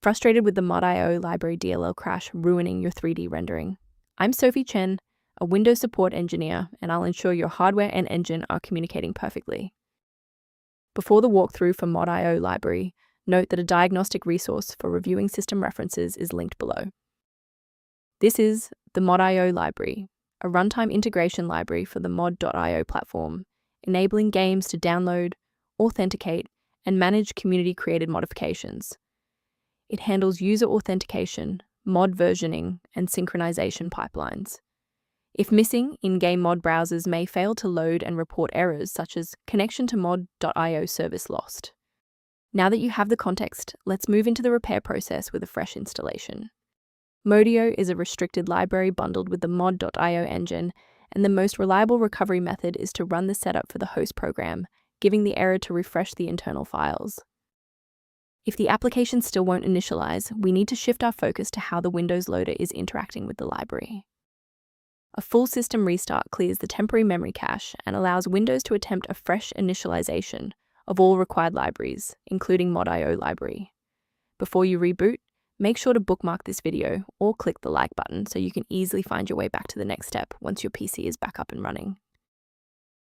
Frustrated with the Modio Library DLL crash ruining your 3D rendering? I'm Sophie Chen, a Windows support engineer, and I'll ensure your hardware and engine are communicating perfectly. Before the walkthrough for Modio Library, note that a diagnostic resource for reviewing system references is linked below. This is the Modio Library, a runtime integration library for the Mod.io platform, enabling games to download, authenticate, and manage community-created modifications. It handles user authentication, mod versioning, and synchronization pipelines. If missing, in-game mod browsers may fail to load and report errors such as connection to Mod.io service lost. Now that you have the context, let's move into the repair process with a fresh installation. Modio is a restricted library bundled with the Mod.io engine, and the most reliable recovery method is to run the setup for the host program, giving the error to refresh the internal files. If the application still won't initialize, we need to shift our focus to how the Windows loader is interacting with the library. A full system restart clears the temporary memory cache and allows Windows to attempt a fresh initialization of all required libraries, including Modio library. Before you reboot, make sure to bookmark this video or click the like button so you can easily find your way back to the next step once your PC is back up and running.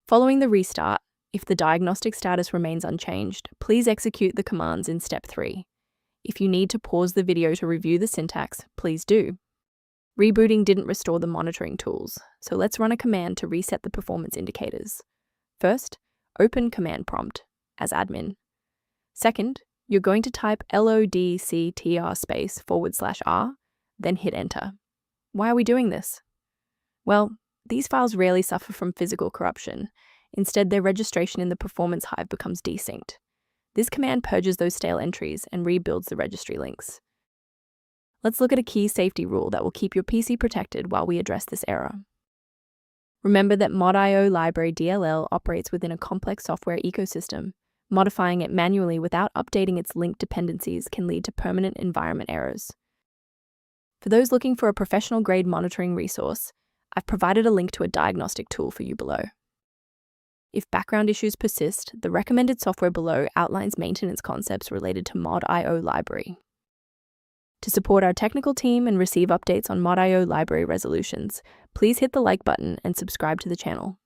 Following the restart, if the diagnostic status remains unchanged, please execute the commands in step 3. If you need to pause the video to review the syntax, please do. Rebooting didn't restore the monitoring tools, so let's run a command to reset the performance indicators. First, open command prompt as admin. Second, you're going to type lodctr/R, then hit enter. Why are we doing this? Well, these files rarely suffer from physical corruption. Instead, their registration in the performance hive becomes desynced. This command purges those stale entries and rebuilds the registry links. Let's look at a key safety rule that will keep your PC protected while we address this error. Remember that Modio Library DLL operates within a complex software ecosystem. Modifying it manually without updating its linked dependencies can lead to permanent environment errors. For those looking for a professional-grade monitoring resource, I've provided a link to a diagnostic tool for you below. If background issues persist, the recommended software below outlines maintenance concepts related to Modio library. To support our technical team and receive updates on Modio library resolutions, please hit the like button and subscribe to the channel.